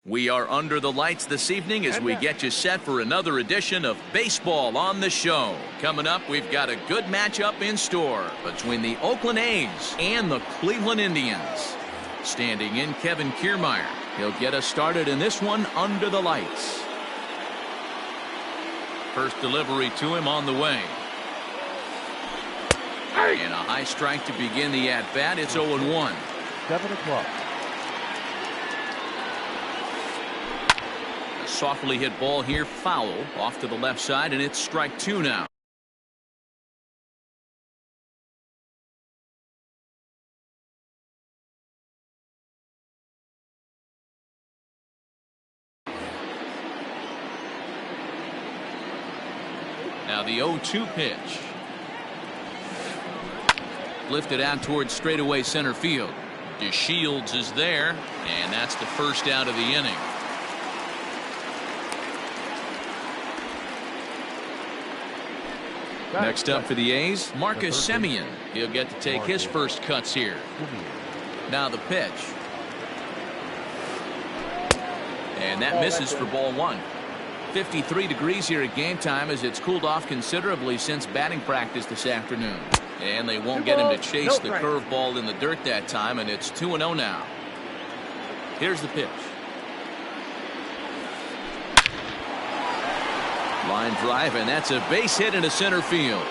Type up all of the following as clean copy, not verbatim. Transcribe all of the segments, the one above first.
We are under the lights this evening as we get you set for another edition of Baseball on the Show. Coming up, we've got a good matchup in store between the Oakland A's and the Cleveland Indians. Standing in, Kevin Kiermaier. He'll get us started in this one under the lights. First delivery to him on the way. And a high strike to begin the at-bat. It's 0-1. 7 o'clock. Softly hit ball here, foul off to the left side, and it's strike 2 now. Now the 0-2 pitch. Lifted out towards straightaway center field. DeShields is there, and that's the first out of the inning. Next up for the A's, Marcus Semien. He'll get to take his first cuts here. Now the pitch. And that misses for ball 1. 53 degrees here at game time as it's cooled off considerably since batting practice this afternoon. And they won't get him to chase the curveball in the dirt that time, and it's 2-0 now. Here's the pitch. Line drive, and that's a base hit into center field.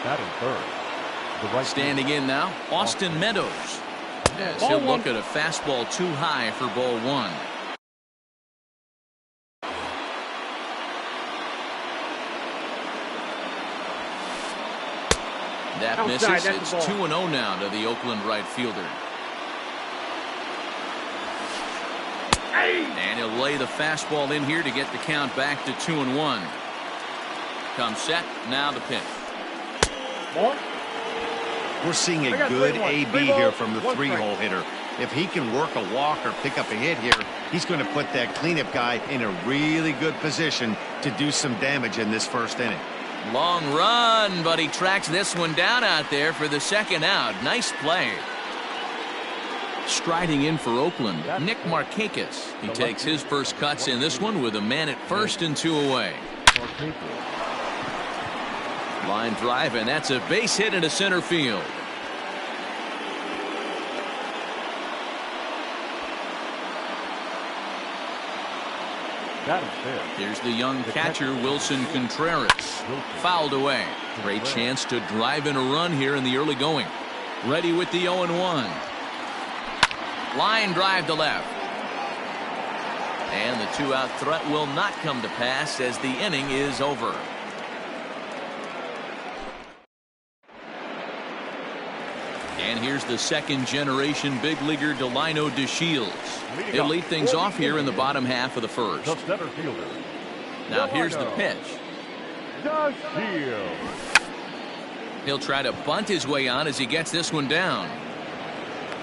Batting third. Standing in now, Austin Meadows. As he'll look at a fastball too high for ball 1. That misses. It's 2-0 now to the Oakland right fielder. And he'll lay the fastball in here to get the count back to 2-1. Comes set. Now the pitch. We're seeing a good AB here from the 3-hole hitter. If he can work a walk or pick up a hit here, he's going to put that cleanup guy in a really good position to do some damage in this first inning. Long run, but he tracks this one down out there for the second out. Nice play. Striding in for Oakland, Nick Markakis. He takes his first cuts in this one with a man at first and 2 away. Line drive, and that's a base hit into center field. Here's the young catcher, Wilson Contreras. Fouled away. Great chance to drive in a run here in the early going. Ready with the 0-1. Line drive to left. And the 2-out threat will not come to pass as the inning is over. And here's the second-generation big leaguer Delino DeShields. He'll lead things off here in the bottom half of the first. Now here's the pitch. He'll try to bunt his way on as he gets this one down.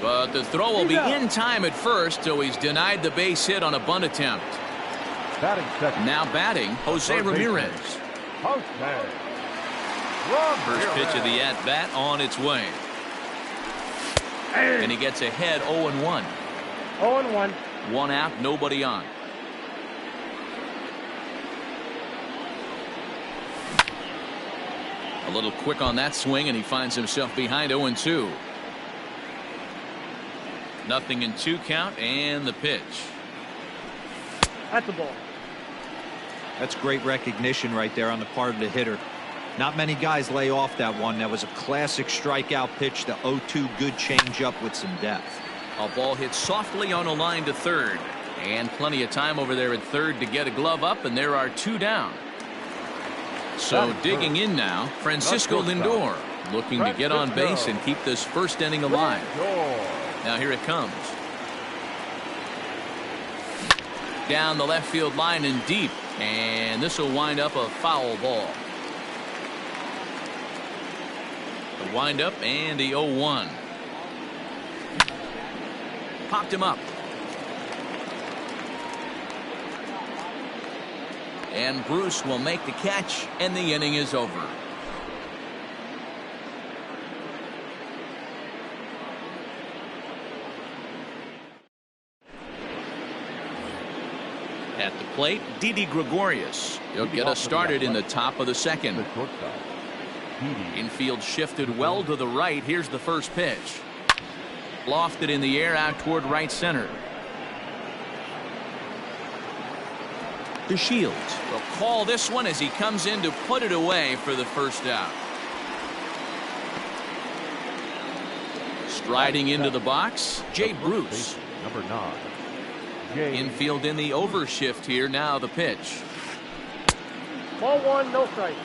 But the throw will be in time at first, so he's denied the base hit on a bunt attempt. Now batting, Jose Ramirez. First pitch of the at-bat on its way. And he gets ahead 0-1. 0-1. 1 out, nobody on. A little quick on that swing, and he finds himself behind 0-2. Nothing in 2 count, and the pitch. That's a ball. That's great recognition right there on the part of the hitter. Not many guys lay off that one. That was a classic strikeout pitch. The 0-2 good changeup with some depth. A ball hit softly on a line to third. And plenty of time over there at third to get a glove up, and there are 2 down. So digging in now, Francisco Lindor looking to get on base and keep this first inning alive. Now here it comes. Down the left field line and deep. And this will wind up a foul ball. The windup and the 0-1. Popped him up. And Bruce will make the catch, and the inning is over. At the plate, Didi Gregorius. He'll get us started in the top of the second. The shortstop, Didi. Infield shifted well to the right. Here's the first pitch. Lofted in the air out toward right center. DeShields will call this one as he comes in to put it away for the first out. Striding into the box, Jay Bruce. Number 9. Jay. Infield in the overshift here. Now the pitch. Ball 1, no strike.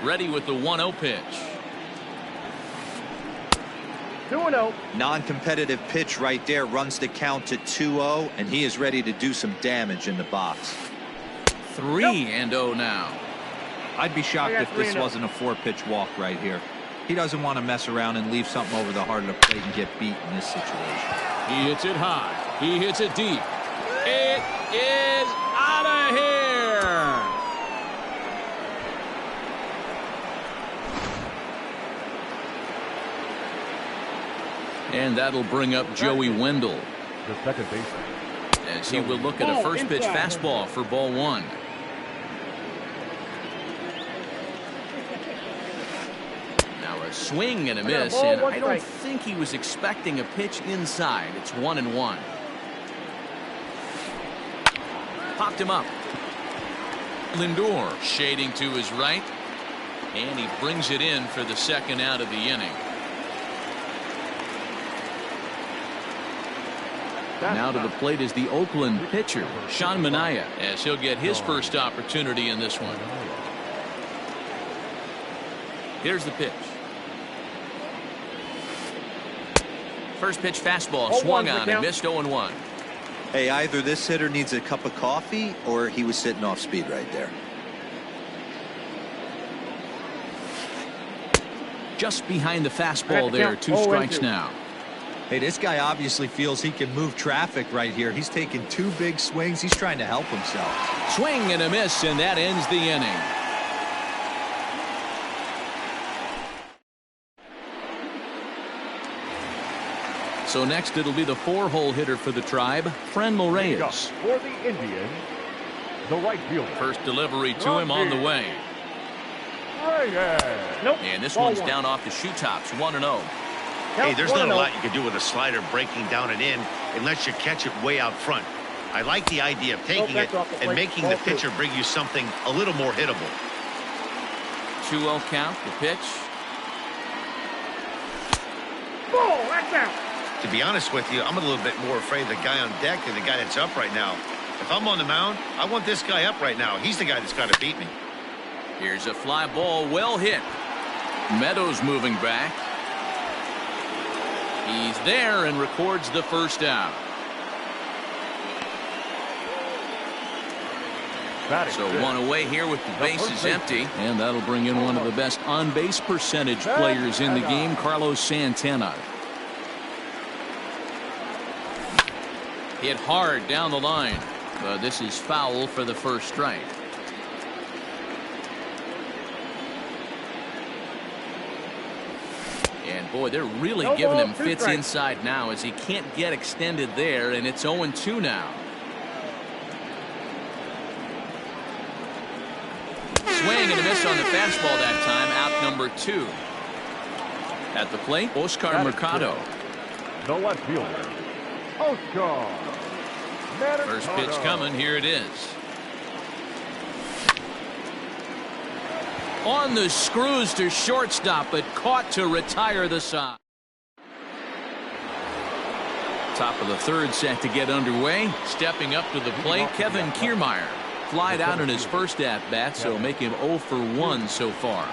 Ready with the 1-0 pitch. 2-0. Non-competitive pitch right there, runs the count to 2-0, and he is ready to do some damage in the box. 3-0 now. I'd be shocked I got if this 3-0. wasn't a 4-pitch walk right here. He doesn't want to mess around and leave something over the heart of the plate and get beat in this situation. He hits it high. He hits it deep. It is out of here. And that'll bring up Joey Wendell The second baseman. as he will look at a first pitch fastball for ball 1. Now a swing and a miss, ball, and one I don't strike. think he was expecting a pitch inside. It's 1-1. Popped him up. Lindor shading to his right, and he brings it in for the second out of the inning. Now to the plate is the Oakland pitcher, Sean Manaea, as he'll get his first opportunity in this one. Here's the pitch. First pitch fastball swung on and missed 0-1. Hey, either this hitter needs a cup of coffee or he was sitting off speed right there. Just behind the fastball there, 2 strikes now. Hey, this guy obviously feels he can move traffic right here. He's taking 2 big swings. He's trying to help himself. Swing and a miss, and that ends the inning. So next it'll be the 4-hole hitter for the Tribe, Franmil Reyes. For the Indians, the right fielder. First delivery to him on the way. Reyes. Nope. And this Ball one's 1. down off the shoe tops, 1-0. Hey, there's not a 1-0. lot you can do with a slider breaking down and in unless you catch it way out front. I like the idea of taking it back off the and plate. making Ball the 2. pitcher bring you something a little more hittable. 2-0 count, the pitch. Ball, that's out. To be honest with you, I'm a little bit more afraid of the guy on deck than the guy that's up right now. If I'm on the mound, I want this guy up right now. He's the guy that's got to beat me. Here's a fly ball, well hit. Meadows moving back. He's there and records the first out. Batting So fifth. 1 away here with the bases empty. And that'll bring in one of the best on-base percentage players in the game, Carlos Santana. Hit hard down the line. But this is foul for the first strike. And boy, they're really No giving ball, him 2 fits strikes. inside now as he can't get extended there, and it's 0-2 now. Swing and a miss on the fastball that time, out number 2. At the plate, Oscar Batting Mercado. fifth. The left fielder, Oscar. First pitch coming, here it is. On the screws to shortstop, but caught to retire the side. Top of the third set to get underway. Stepping up to the plate, Kevin Kiermaier. Flied out in his first at-bat, so make him 0 for 1 so far.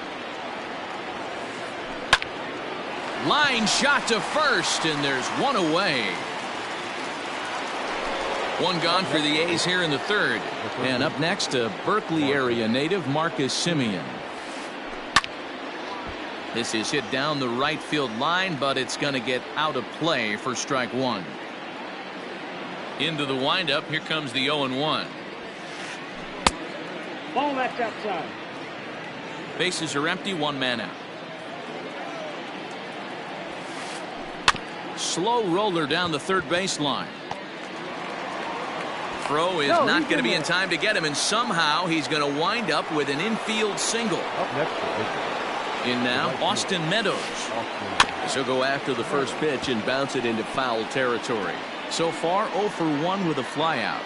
Line shot to first, and there's 1 away. 1 gone for the A's here in the third. And up next, a Berkeley area native, Marcus Semien. This is hit down the right field line, but it's going to get out of play for strike 1. Into the windup, here comes the 0-1. Ball, that's outside. Bases are empty, 1 man out. Slow roller down the third baseline. throw is not going to be in time to get him, and somehow he's going to wind up with an infield single. Up next for pitcher. In now, Austin Meadows. So go after the first pitch and bounce it into foul territory. So far, 0 for 1 with a flyout.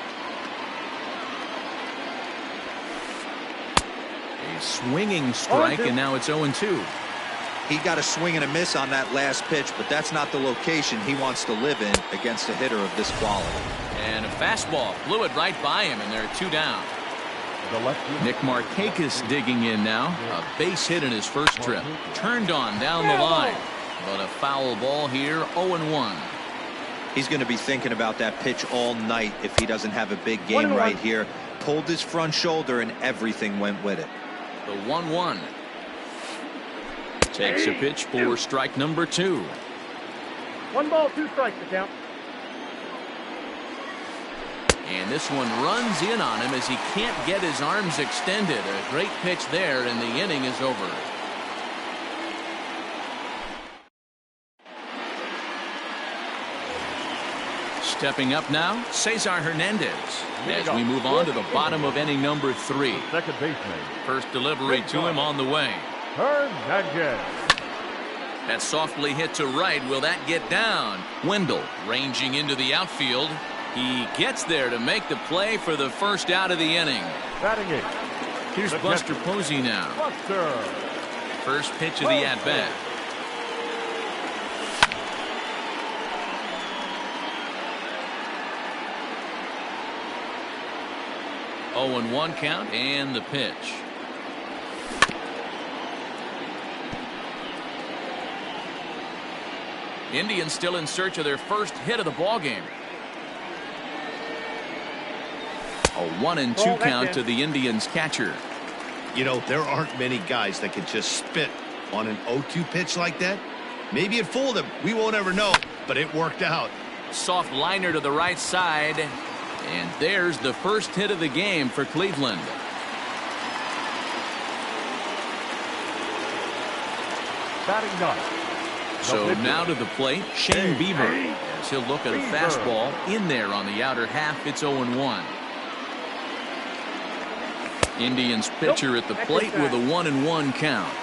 A swinging strike, and now it's 0-2. He got a swing and a miss on that last pitch, but that's not the location he wants to live in against a hitter of this quality. And a fastball blew it right by him, and there are 2 down. The left. Nick Markakis digging in now. A base hit in his first trip. Turned on down the line. But a foul ball here, 0-1. He's going to be thinking about that pitch all night if he doesn't have a big game right here. Pulled his front shoulder and everything went with it. The 1-1. Takes a pitch for strike number 2. 1 ball, 2 strikes to count. And this one runs in on him as he can't get his arms extended. A great pitch there, and the inning is over. Stepping up now, Cesar Hernandez. As we move on to the bottom of inning number 3. Second baseman. First delivery to him on the way. Hernandez. That softly hit to right. Will that get down? Wendell ranging into the outfield. He gets there to make the play for the first out of the inning. Batting 8. Here's Buster Posey now. Buster. First pitch of the at-bat. Oh, and 1 count, and the pitch. Indians still in search of their first hit of the ballgame. A 1-2 count to the Indians catcher. You know, there aren't many guys that can just spit on an 0-2 pitch like that. Maybe it fooled him. We won't ever know, but it worked out. Soft liner to the right side. And there's the first hit of the game for Cleveland. Batting 9. So now to the plate, Shane Bieber. As he'll look at a fastball in there on the outer half. It's 0-1. Indians pitcher at the plate with a 1-1 count.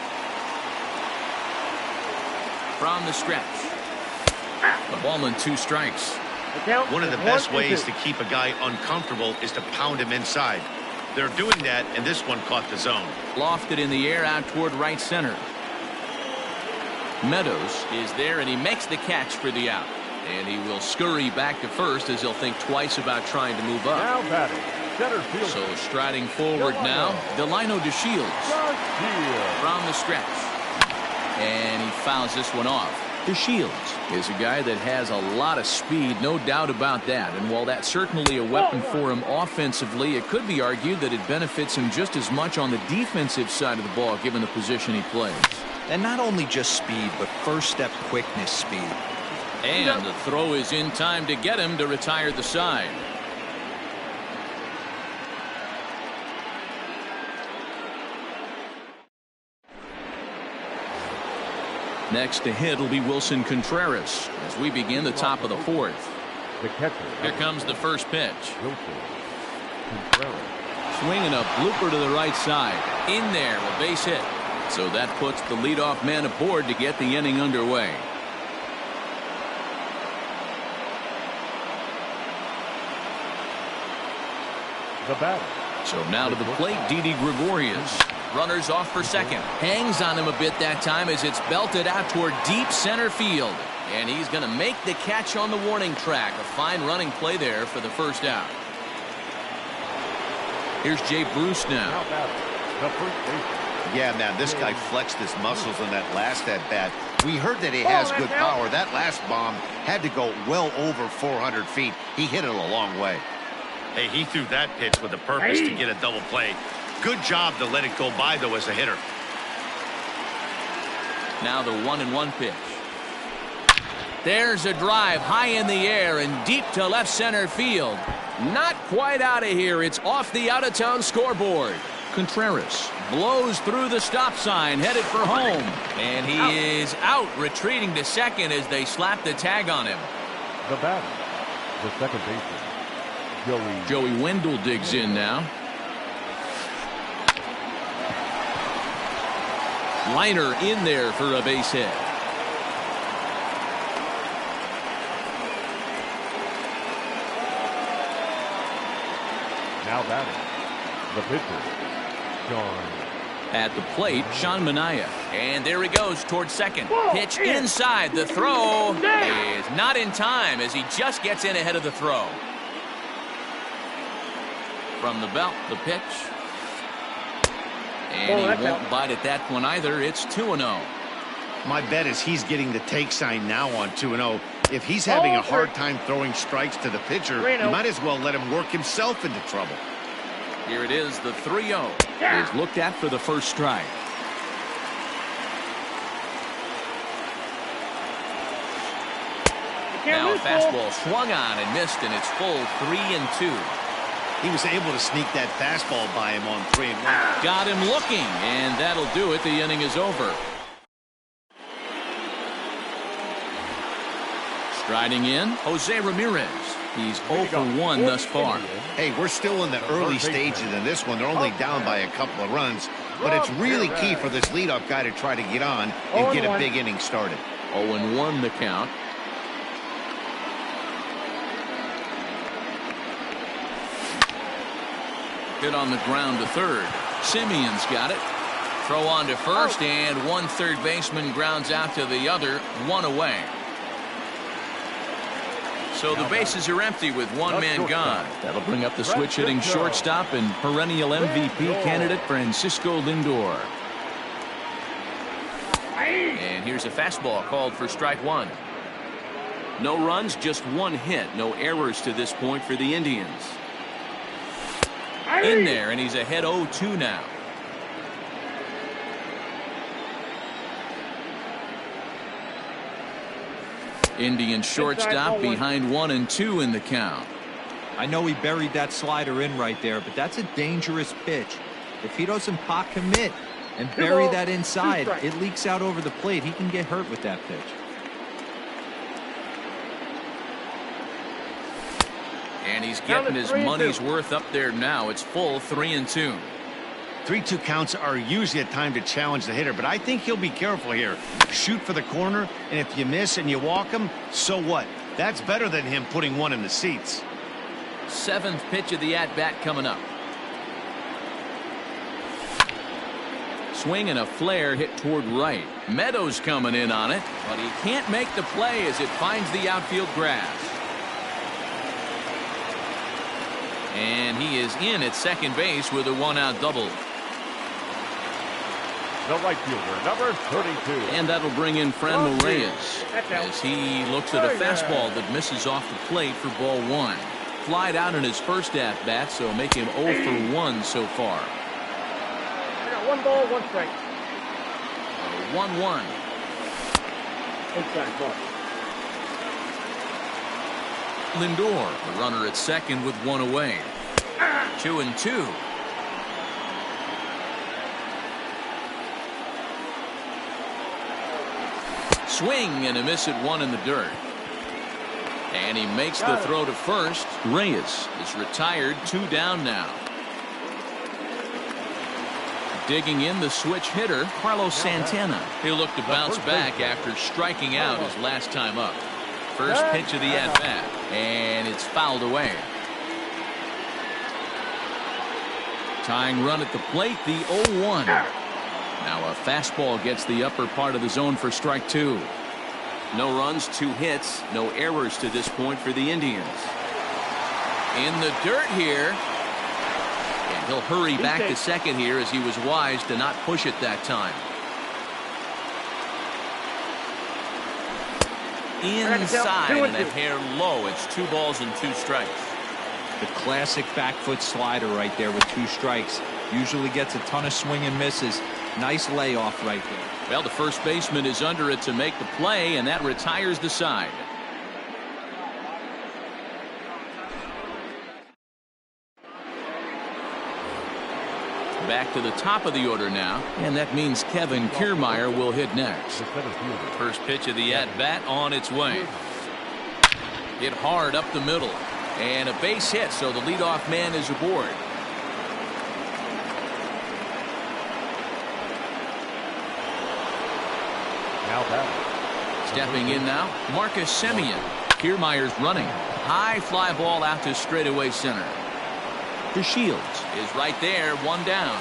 From the stretch. The ball and 2 strikes. One of the best ways to keep a guy uncomfortable is to pound him inside. They're doing that, and this one caught the zone. Lofted in the air out toward right center. Meadows is there, and he makes the catch for the out. And he will scurry back to first as he'll think twice about trying to move up. Now batting. Center field. So striding forward now, Delino DeShields. From the stretch. And he fouls this one off. DeShields is a guy that has a lot of speed, no doubt about that. And while that's certainly a weapon for him offensively, it could be argued that it benefits him just as much on the defensive side of the ball, given the position he plays. And not only just speed, but first step quickness speed. And the throw is in time to get him to retire the side. Next to hit will be Wilson Contreras as we begin the top of the 4th. The catcher. Here comes the first pitch. Wilson Contreras. Swinging a blooper to the right side. In there, a base hit. So that puts the leadoff man aboard to get the inning underway. The batter. So now to the plate, Didi Gregorius. Runners off for second. Hangs on him a bit that time as it's belted out toward deep center field. And he's going to make the catch on the warning track. A fine running play there for the first out. Here's Jay Bruce now. The first baseman. Yeah, man, this guy flexed his muscles in that last at-bat. We heard that he has good power. That last bomb had to go well over 400 feet. He hit it a long way. Hey, he threw that pitch with a purpose to get a double play. Good job to let it go by, though, as a hitter. Now the 1-1 pitch. There's a drive high in the air and deep to left center field. Not quite out of here. It's off the out-of-town scoreboard. Contreras blows through the stop sign, headed for home. And he is out, retreating to second as they slap the tag on him. The batter. The second baseman. Joey Wendell digs in now. Liner in there for a base hit. Now batting, the pitcher, Sean. At the plate, Sean Manaea. And there he goes towards second. Pitch inside. The throw is not in time as he just gets in ahead of the throw. From the belt, the pitch. And he won't bite at that one either. It's 2-0. My bet is he's getting the take sign now on 2-0. If he's having a hard time throwing strikes to the pitcher, you might as well let him work himself into trouble. Here it is, the 3-0 is looked at for the first strike. Now a fastball swung on and missed, and it's full 3-2. He was able to sneak that fastball by him on 3-1. Got him looking, and that'll do it. The inning is over. Striding in, Jose Ramirez. He's 0 for 1 thus far. Hey, we're still in the early stages of this one. They're only down by a couple of runs, but it's really key for this leadoff guy to try to get on and get a big inning started. 0-1 the count. Hit on the ground to third. Simeon's got it. Throw on to first, and one third baseman grounds out to the other, one away. So the bases are empty with one man gone. That'll bring up the switch hitting shortstop and perennial MVP candidate Francisco Lindor. And here's a fastball called for strike one. No runs, just one hit. No errors to this point for the Indians. In there, and he's ahead 0-2 now. Indian shortstop behind 1 and 2 in the count. I know he buried that slider in right there, but that's a dangerous pitch. If he doesn't pot commit and bury that inside, it leaks out over the plate. He can get hurt with that pitch. And he's getting his money's worth up there now. It's full 3-2. 3-2 counts are usually a time to challenge the hitter, but I think he'll be careful here. Shoot for the corner, and if you miss and you walk him, so what? That's better than him putting one in the seats. 7th pitch of the at-bat coming up. Swing and a flare hit toward right. Meadows coming in on it, but he can't make the play as it finds the outfield grass. And he is in at second base with a 1-out double. The right fielder, number 32. And that'll bring in Franmil Reyes as he looks at a fastball that misses off the plate for ball 1. Flied out in his first at-bat, so make him 0 for 1 so far. I got 1 ball, 1 strike. 1-1. Inside ball. Lindor, the runner at second with 1 away. 2-2. Swing and a miss at 1 in the dirt. And he makes the throw to first. Reyes is retired, 2 down now. Digging in the switch hitter, Carlos Santana. He'll look to bounce back after striking out his last time up. First pitch of the at-bat, and it's fouled away. Tying run at the plate, the 0-1. Now a fastball gets the upper part of the zone for strike 2. No runs, 2 hits, no errors to this point for the Indians. In the dirt here. And he'll hurry back to second here as he was wise to not push it that time. Inside and a hair low. It's 2 balls and 2 strikes. The classic back foot slider right there with 2 strikes. Usually gets a ton of swing and misses. Nice layoff right there. Well, the first baseman is under it to make the play, and that retires the side. Back to the top of the order now, and that means Kevin Kiermaier will hit next. First pitch of the at-bat on its way. Hit hard up the middle. And a base hit, so the leadoff man is aboard. Now batting. Stepping in now, Marcus Semien. Kiermaier's running. High fly ball out to straightaway center. DeShields is right there, one down.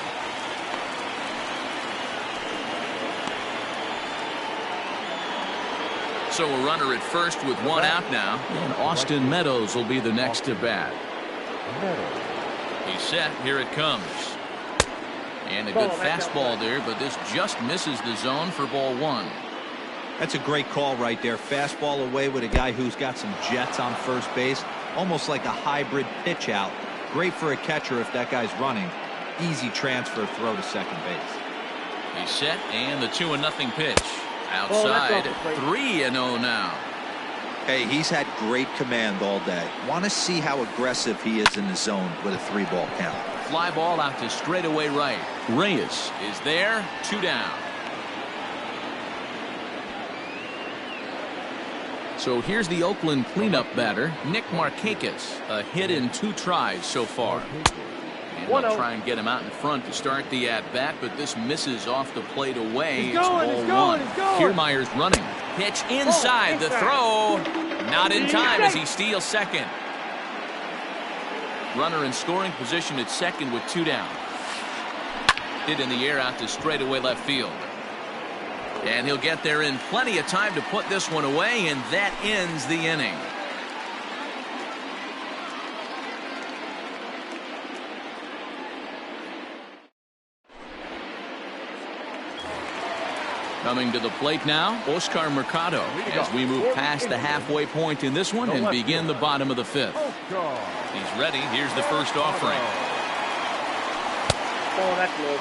So a runner at first with one out now. And Austin Meadows will be the next to bat. He's set. Here it comes. And a good fastball there, but this just misses the zone for ball one. That's a great call right there. Fastball away with a guy who's got some jets on first base. Almost like a hybrid pitch out. Great for a catcher if that guy's running. Easy transfer throw to second base. He's set, and the 2-0 pitch. Outside, 3-0 now. Hey, he's had great command all day. Want to see how aggressive he is in the zone with a 3-ball count. Fly ball out to straightaway right. Reyes is there, 2 down. So here's the Oakland cleanup batter, Nick Markakis. A hit in 2 tries so far. And they'll try and get him out in front to start the at-bat, but this misses off the plate away. It's ball one. Kiermaier's running. Pitch inside. The throw. Not in time as he steals second. Runner in scoring position at second with 2 down. Hit in the air out to straightaway left field. And he'll get there in plenty of time to put this one away, and that ends the inning. Coming to the plate now, Oscar Mercado, as we move past the halfway point in this one and begin the bottom of the 5th. He's ready. Here's the first offering. Oh, that's low.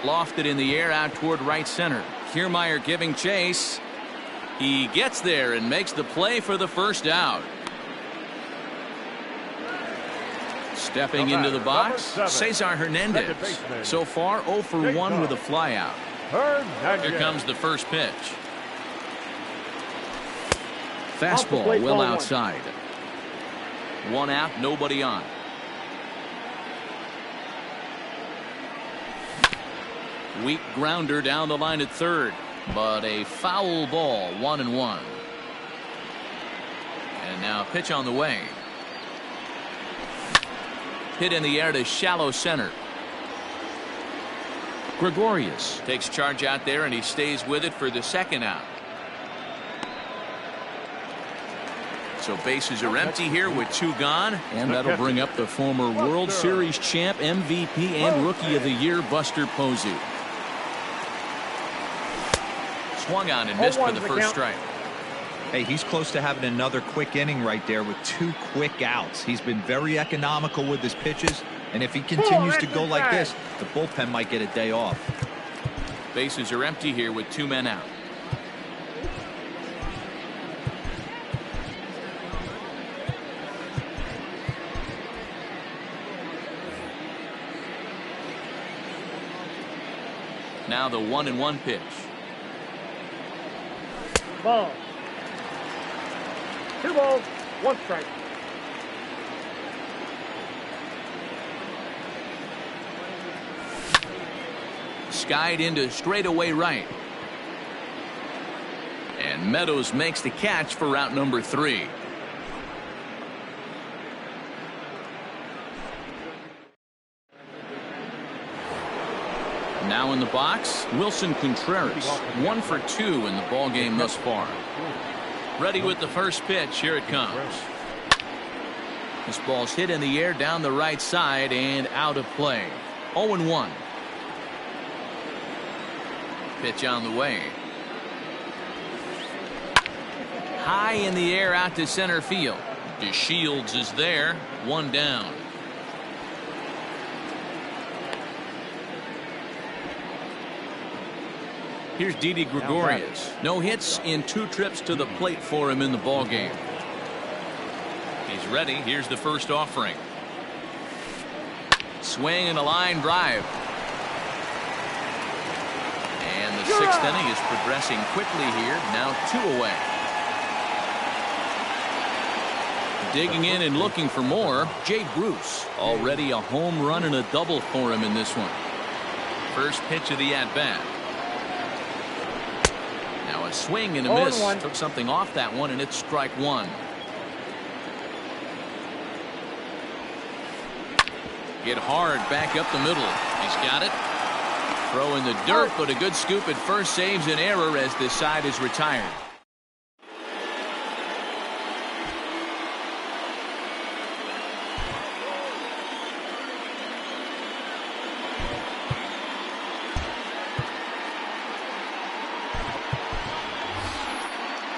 Lofted in the air out toward right center. Kiermaier giving chase. He gets there and makes the play for the first out. Stepping into the box, Cesar Hernandez. So far 0 for 1 with a flyout. Here comes the first pitch. Fastball well outside. 1 out, nobody on. Weak grounder down the line at third, but a foul ball, 1-1. And now pitch on the way. Hit in the air to shallow center. Gregorius takes charge out there, and he stays with it for the second out. So bases are empty here with 2 gone, and that'll bring up the former World Series champ, MVP, and Rookie of the Year, Buster Posey. Swung on and missed for the first strike. Hey, he's close to having another quick inning right there with 2 quick outs. He's been very economical with his pitches, and if he continues to go like this, the bullpen might get a day off. Bases are empty here with 2 men out. Now the 1-1 pitch. Ball. 2 balls, 1 strike. Skied into straightaway right. And Meadows makes the catch for route number 3. Now in the box, Wilson Contreras. 1 for 2 in the ball game thus far. Ready with the first pitch. Here it comes. This ball's hit in the air down the right side and out of play. 0-1. Pitch on the way. High in the air out to center field. DeShields is there. 1 down. Here's Didi Gregorius. No hits in 2 trips to the plate for him in the ball game. He's ready. Here's the first offering. Swing and a line drive. sixth inning is progressing quickly here. Now 2 away. Digging in and looking for more, Jay Bruce. Already a home run and a double for him in this one. First pitch of the at-bat. Now a swing and a miss. Took something off that one, and it's strike one. Hit hard back up the middle. He's got it. Throw in the dirt, but a good scoop at first saves an error as this side is retired.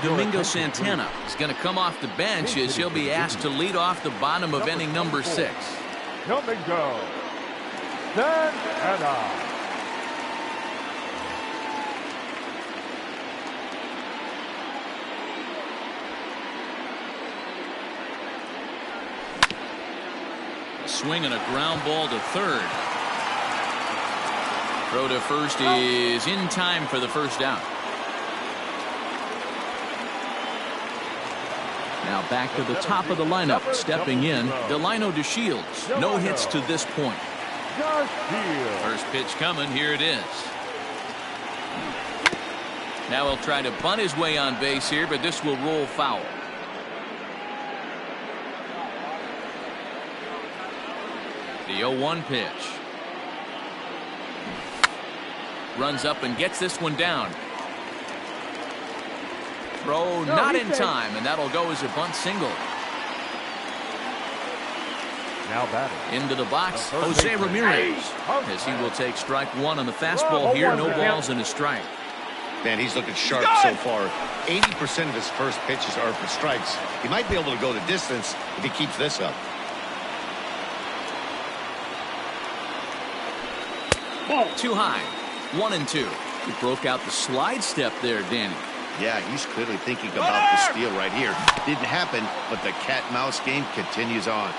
Domingo Santana is going to come off the bench as he'll be asked to lead off the bottom of inning number 6. Domingo Santana. A swing and a ground ball to third. Throw to first is in time for the first out. Now back to the top of the lineup. Stepping in, Delino DeShields. No hits to this point. First pitch coming. Here it is. Now he'll try to bunt his way on base here, but this will roll foul. The 0-1 pitch. Runs up and gets this one down. Throw not in time, and that'll go as a bunt single. Now batting. Into the box, Jose Ramirez, as he will take strike one on the fastball here. No balls and a strike. Man, he's looking sharp so far. 80% of his first pitches are for strikes. He might be able to go the distance if he keeps this up. Too high. 1-2. He broke out the slide step there, Danny. Yeah, he's clearly thinking about the steal right here. Didn't happen, but the cat-mouse game continues on.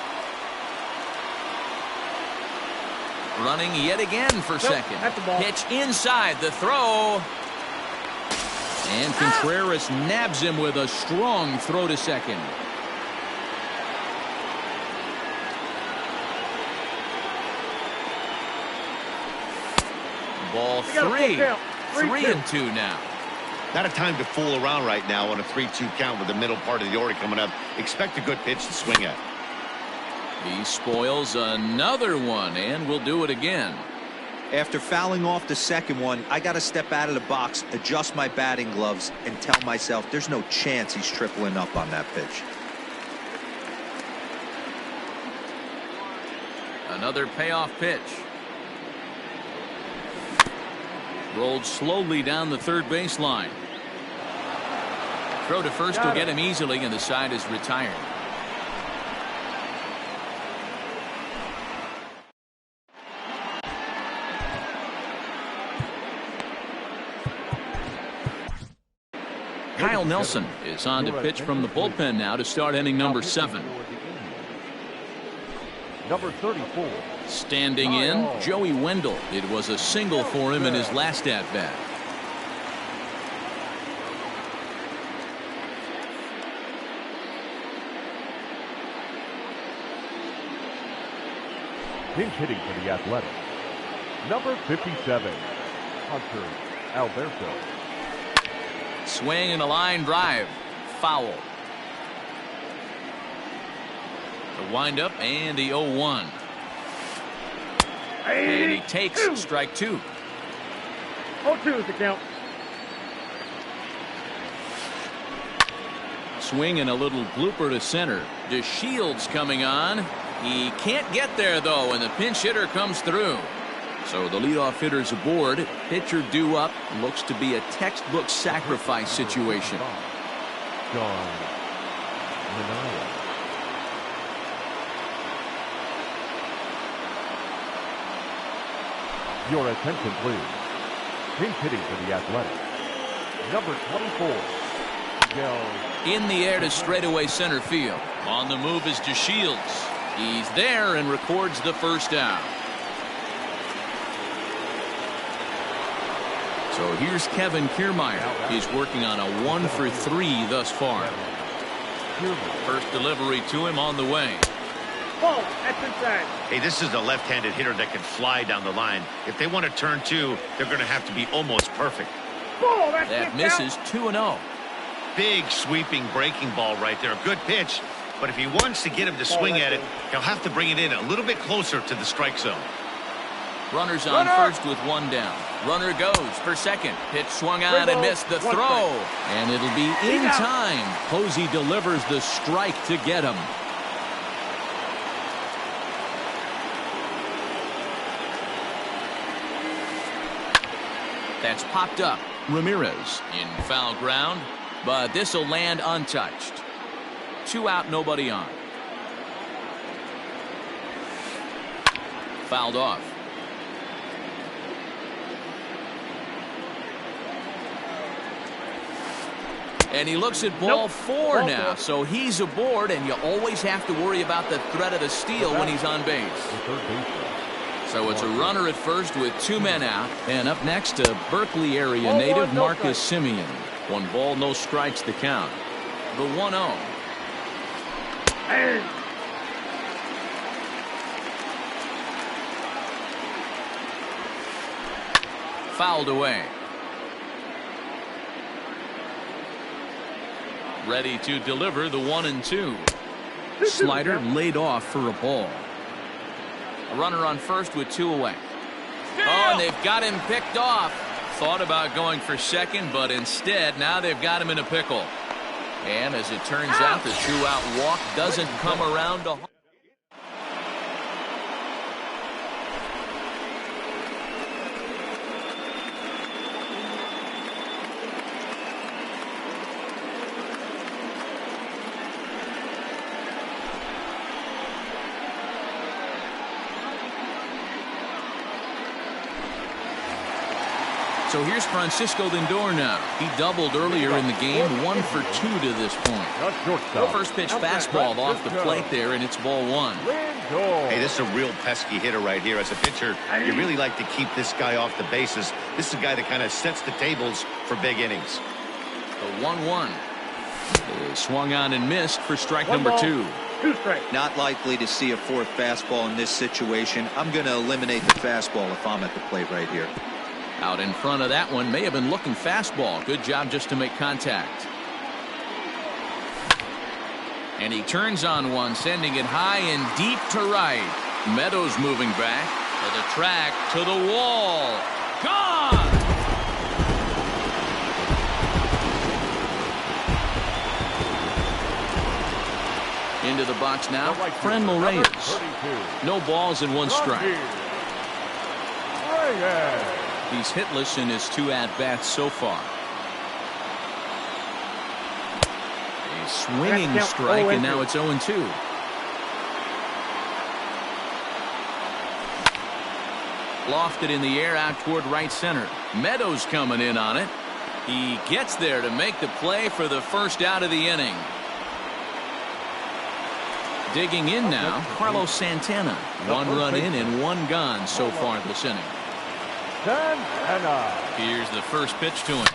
Running yet again for second. Pitch inside the throw. And Contreras nabs him with a strong throw to second. Ball 3. 3-2 now. Not a time to fool around right now on a 3-2 count with the middle part of the order coming up. Expect a good pitch to swing at. He spoils another one, and will do it again. After fouling off the second one, I got to step out of the box, adjust my batting gloves, and tell myself there's no chance he's tripling up on that pitch. Another payoff pitch. Rolled slowly down the third baseline. Throw to first will get him easily, and the side is retired. Kyle Nelson is on to pitch from the bullpen now to start inning number 7. Number 34. Standing in, Joey Wendell. It was a single for him in his last at-bat. Pinch hitting for the Athletics. Number 57. Hunter Alberto. Swing and a line drive. Foul. The windup and the 0-1. And he takes strike 2. 0-2 is the count. Swing and a little blooper to center. DeShields coming on. He can't get there though, and the pinch hitter comes through. So the leadoff hitter's aboard. Pitcher due up. Looks to be a textbook sacrifice situation. John Manaea. Your attention, please. Pinch hitting for the Athletics. Number 24. In the air to straightaway center field. On the move is DeShields. He's there and records the first out. So here's Kevin Kiermaier. He's working on a 1 for 3 thus far. First delivery to him on the way. Ball, that's inside. Hey, this is a left-handed hitter that can fly down the line. If they want to turn 2, they're going to have to be almost perfect. Ball, that's That misses 2-0. Big sweeping breaking ball right there. Good pitch. But if he wants to get him to swing at it, he'll have to bring it in a little bit closer to the strike zone. Runners on first with 1 down. Runner goes for second. Pitch swung out and missed the throw. And it'll be in time. Posey delivers the strike to get him. That's popped up. Ramirez in foul ground, but this will land untouched. 2 out, nobody on. Fouled off. And he looks at ball 4 now, so he's aboard, and you always have to worry about the threat of the steal when he's on base. So it's a runner at first with 2 men out, and up next a Berkeley area native Marcus Semien. 1 ball, no strikes to count. The 1-0. Fouled away. Ready to deliver the 1-2. Slider laid off for a ball. A runner on first with 2 away. Oh, and they've got him picked off. Thought about going for second, but instead now they've got him in a pickle. And as it turns out, the 2-out walk doesn't come around to. So here's Francisco Lindor now. He doubled earlier in the game, 1 for 2 to this point. First pitch fastball off the plate there, and it's ball 1. Hey, this is a real pesky hitter right here. As a pitcher, you really like to keep this guy off the bases. This is a guy that kind of sets the tables for big innings. The 1-1 is swung on and missed for strike number 2. 2 strikes. Not likely to see a 4th fastball in this situation. I'm going to eliminate the fastball if I'm at the plate right here. Out in front of that one, may have been looking fastball. Good job just to make contact. And he turns on one, sending it high and deep to right. Meadows moving back to the track, to the wall. Gone! Into the box now, Franmil Reyes. No balls and 1 strike. He's hitless in his 2 at-bats so far. A swinging strike, and now it's 0-2. Lofted in the air out toward right center. Meadows coming in on it. He gets there to make the play for the first out of the inning. Digging in now, Carlos Santana. 1 run in and 1 gone so far this inning. Here's the first pitch to him.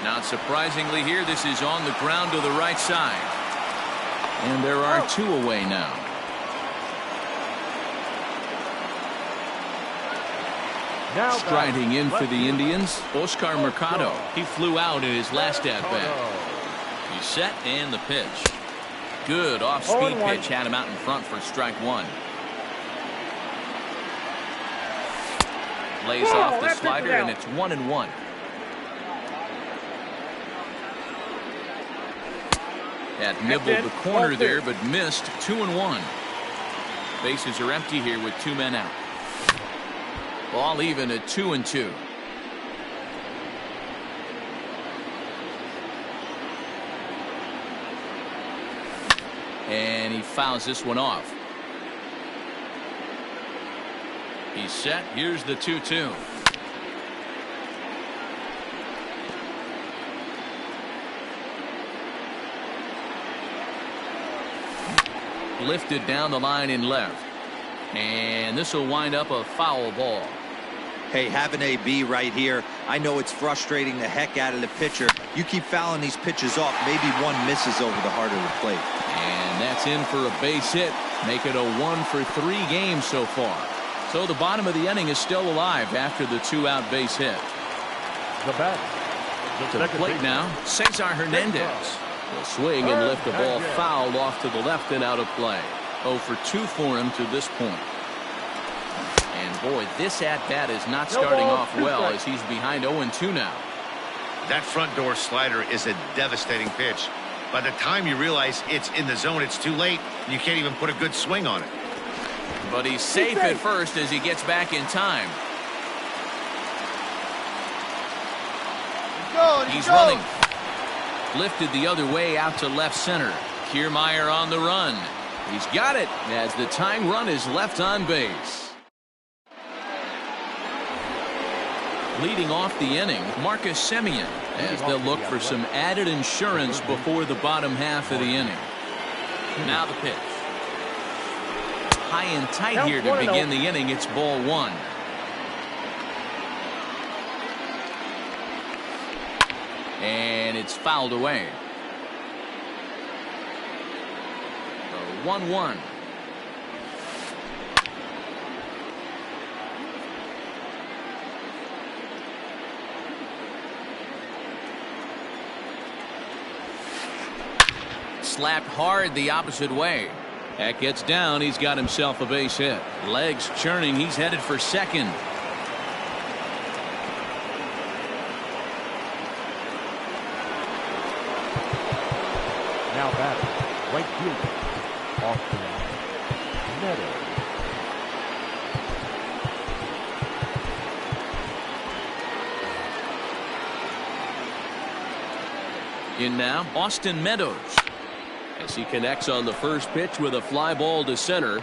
Not surprisingly here, this is on the ground to the right side. And there are 2 away now. Striding in for the Indians, Oscar Mercado. He flew out in his last at-bat. He's set and the pitch. Good off-speed pitch had him out in front for strike 1. Lays off the slider, and it's 1-1. That nibbled the corner there, but missed. 2-1. Bases are empty here with 2 men out. Ball even at 2-2. And he fouls this one off. He's set. Here's the 2-2. Lifted down the line in left. And this will wind up a foul ball. Hey, have an AB right here. I know it's frustrating the heck out of the pitcher. You keep fouling these pitches off, maybe one misses over the heart of the plate. And that's in for a base hit. Make it a 1-for-3 game so far. So the bottom of the inning is still alive after the 2-out base hit. The bat. To the plate now, Cesar Hernandez will swing and lift the ball foul off to the left and out of play. 0 for 2 for him to this point. And boy, this at-bat is not starting off well as he's behind 0-2 now. That front door slider is a devastating pitch. By the time you realize it's in the zone, it's too late. You can't even put a good swing on it. But he's safe at first as he gets back in time. He's running. Lifted the other way out to left center. Kiermaier on the run. He's got it as the tying run is left on base. Leading off the inning, Marcus Semien, as they'll look for some added insurance before the bottom half of the inning. Now the pitch. High and tight here to begin the inning. It's ball 1. And it's fouled away. So 1-1. Slapped hard the opposite way. That gets down. He's got himself a base hit. Legs churning. He's headed for second. Now batting, right fielder, Austin Meadows. In now, Austin Meadows. As he connects on the first pitch with a fly ball to center.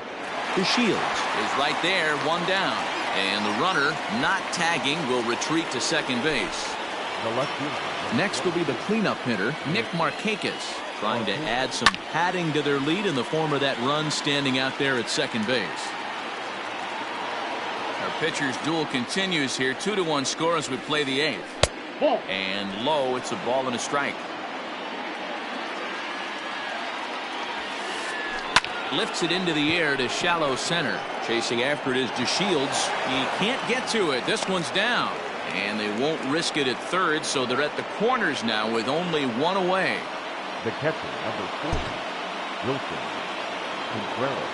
DeShields is right there, 1 down. And the runner, not tagging, will retreat to second base. The left fielder. Next will be the cleanup hitter, Nick Markakis, trying to add some padding to their lead in the form of that run standing out there at second base. Our pitcher's duel continues here. 2-1 score as we play the 8th. And low, it's a ball and a strike. Lifts it into the air to shallow center. Chasing after it is DeShields. He can't get to it. This one's down. And they won't risk it at third, so they're at the corners now with only 1 away. The catcher, number 40, Wilson Contreras.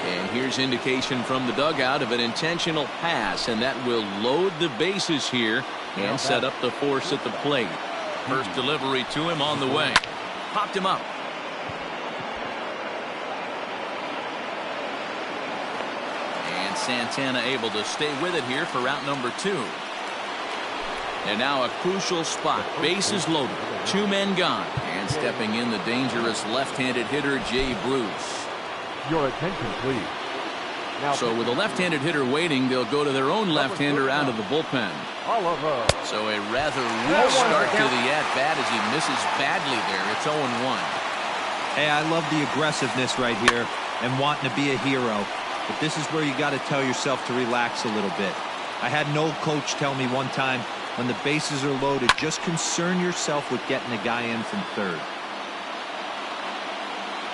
And here's indication from the dugout of an intentional pass, and that will load the bases here and set up the force at the plate. First delivery to him on the way. Popped him up. And Santana able to stay with it here for out number 2. And now a crucial spot. Bases loaded. 2 men gone. And stepping in the dangerous left-handed hitter, Jay Bruce. Your attention, please. Now, so with a left-handed hitter waiting, they'll go to their own left-hander out of the bullpen. Oliver. So a rather weak start to the at-bat as he misses badly there. It's 0-1. Hey, I love the aggressiveness right here and wanting to be a hero. But this is where you got to tell yourself to relax a little bit. I had an old coach tell me one time, when the bases are loaded, just concern yourself with getting a guy in from third.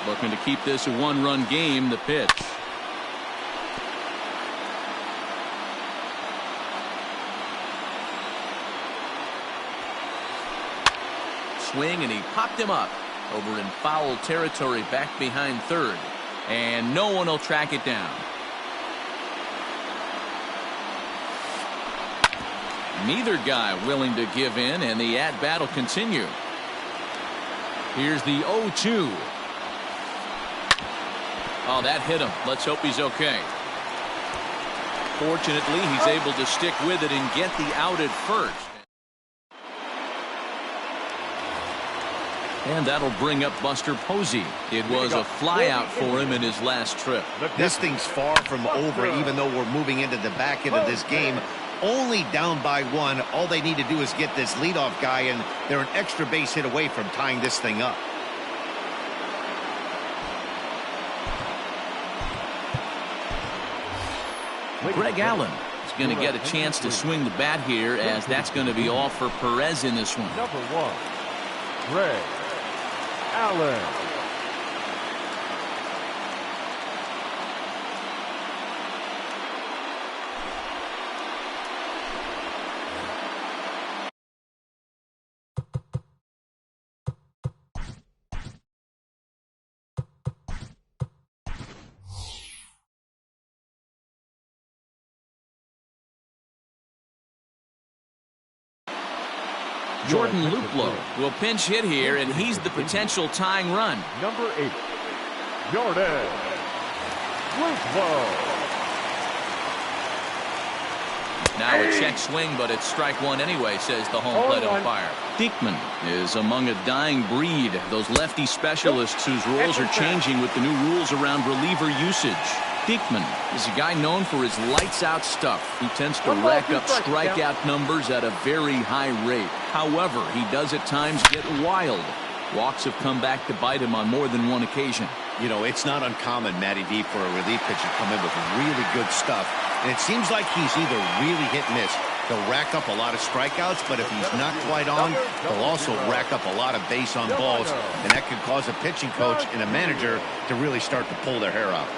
Looking to keep this a 1-run game. The pitch. Swing, and he popped him up over in foul territory back behind third. And no one will track it down. Neither guy willing to give in, and the at-bat will continue. Here's the 0-2. Oh, that hit him. Let's hope he's okay. Fortunately, he's able to stick with it and get the out at first. And that'll bring up Buster Posey. It was a flyout for him in his last trip. This thing's far from over, even though we're moving into the back end of this game. Only down by 1. All they need to do is get this leadoff guy, and they're an extra base hit away from tying this thing up. Greg Allen is going to get a chance to swing the bat here, as that's going to be all for Perez in this one. Number 1, Greg Allen. Jordan Luplow will pinch hit here, and he's the potential tying run. Number 8, Jordan Luplow. Now a check swing, but it's strike one anyway, says the home plate umpire. Diekman is among a dying breed, those lefty specialists whose roles are changing with the new rules around reliever usage. Diekman is a guy known for his lights-out stuff. He tends to rack up strikeout numbers at a very high rate. However, he does at times get wild. Walks have come back to bite him on more than one occasion. You know, it's not uncommon, Matty D, for a relief pitcher to come in with really good stuff. And it seems like he's either really hit and miss. He'll rack up a lot of strikeouts, but if he's not quite on, he'll also rack up a lot of base on balls. And that could cause a pitching coach and a manager to really start to pull their hair out.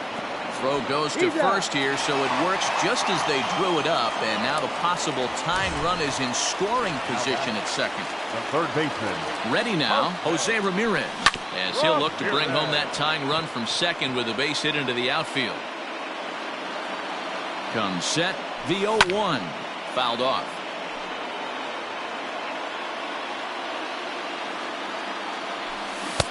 Throw goes to first here, so it works just as they drew it up, and now the possible tying run is in scoring position at second. The third baseman. Ready now, Jose Ramirez, as he'll look to bring home that tying run from second with a base hit into the outfield. Comes set, the 0-1, fouled off.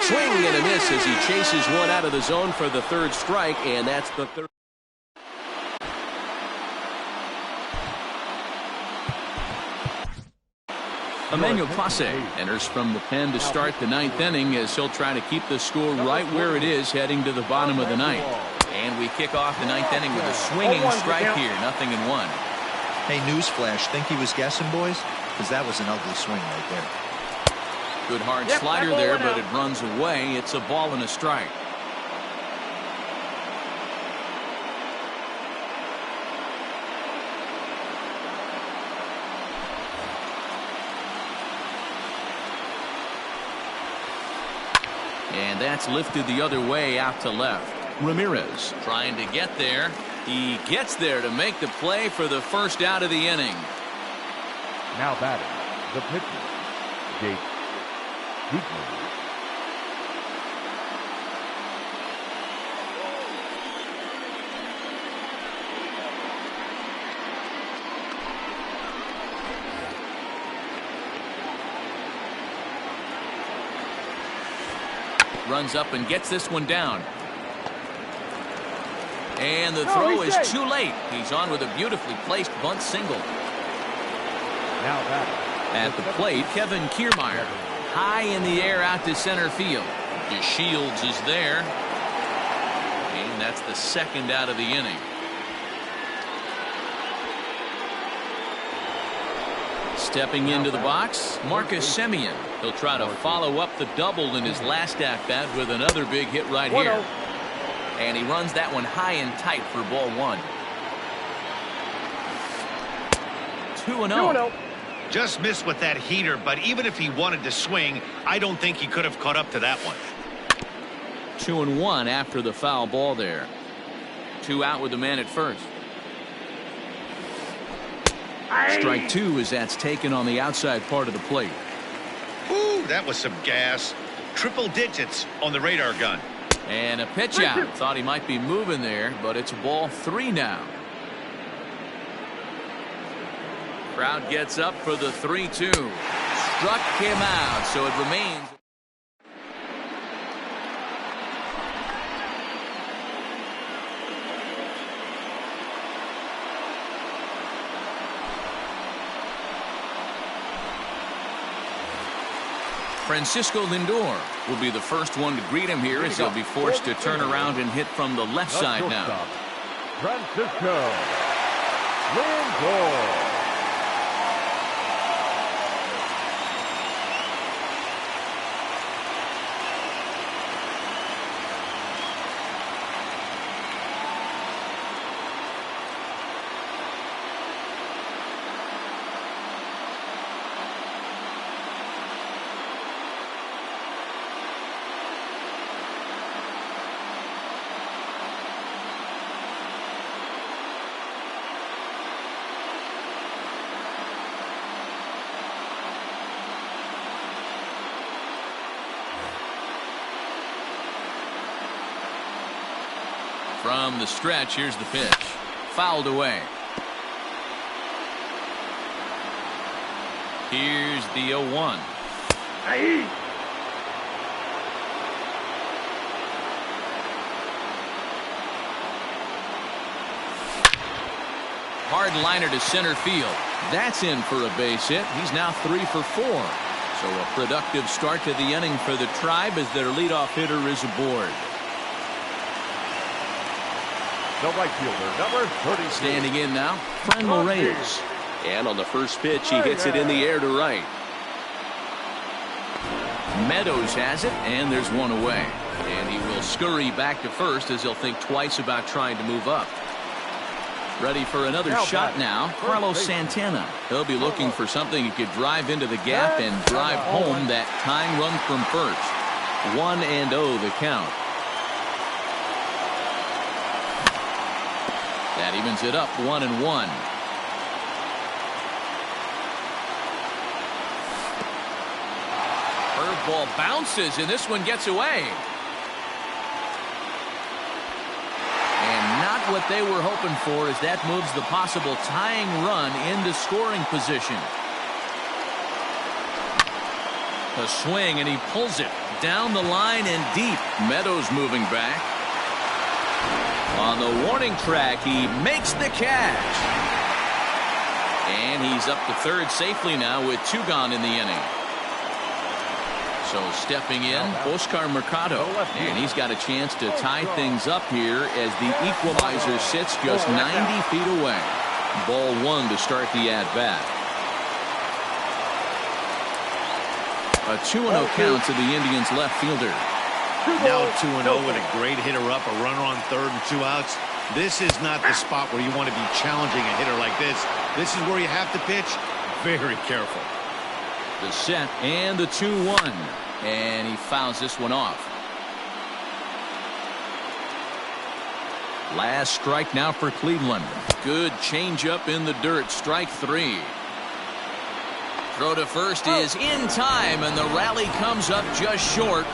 Swing and a miss as he chases one out of the zone for the third strike, and that's the third. Emmanuel Passe enters from the pen to start the ninth inning, as he'll try to keep the score right where it is heading to the bottom of the ninth. And we kick off the ninth inning with a swinging strike here, 0-1. Hey, newsflash, think he was guessing, boys? Because that was an ugly swing right there. Good hard slider there, but it runs away. It's a ball and a strike. And that's lifted the other way out to left. Ramirez trying to get there. He gets there to make the play for the first out of the inning. Now batting, the pitcher, Jake Diekman. Runs up and gets this one down. And the throw is too late. He's on with a beautifully placed bunt single. Now that at the plate, Kevin Kiermaier. High in the air out to center field. DeShields is there. And that's the second out of the inning. Stepping into the box, Marcus Semien. He'll try to follow up the double in his last at-bat with another big hit right here. And he runs that one high and tight for ball one. 2-0. Just missed with that heater, but even if he wanted to swing, I don't think he could have caught up to that one. 2-1 after the foul ball there. 2 out with the man at first. Strike 2 as that's taken on the outside part of the plate. Ooh, that was some gas. Triple digits on the radar gun. And a pitch out. Thought he might be moving there, but it's ball 3 now. Crowd gets up for the 3-2. Struck him out, so it remains. Francisco Lindor will be the first one to greet him here, as he'll be forced to turn around and hit from the left side now. Francisco Lindor. From the stretch, here's the pitch. Fouled away. Here's the 0-1. Ahí. Hard liner to center field. That's in for a base hit. He's now 3 for 4. So a productive start to the inning for the Tribe as their leadoff hitter is aboard. The right fielder, number 30. Standing in now, Franmil Reyes. And on the first pitch, he hits it in the air to right. Meadows has it, and there's one away. And he will scurry back to first as he'll think twice about trying to move up. Ready for another shot now, Carlos Santana. He'll be looking for something he could drive into the gap and drive home that tying run from first. 1-0 the count. That evens it up 1-1. Curveball bounces, and this one gets away. And not what they were hoping for, as that moves the possible tying run into scoring position. A swing, and he pulls it down the line and deep. Meadows moving back. On the warning track, he makes the catch. And he's up to third safely now with 2 gone in the inning. So stepping in, Oscar Mercado. And he's got a chance to tie things up here as the equalizer sits just 90 feet away. Ball 1 to start the at-bat. A 2-0 count to the Indians left fielder. Now 2-0 with a great hitter up, a runner on third and 2 outs. This is not the spot where you want to be challenging a hitter like this. This is where you have to pitch very careful. The set and the 2-1. And he fouls this one off. Last strike now for Cleveland. Good changeup in the dirt. Strike 3. Throw to first is in time, and the rally comes up just short.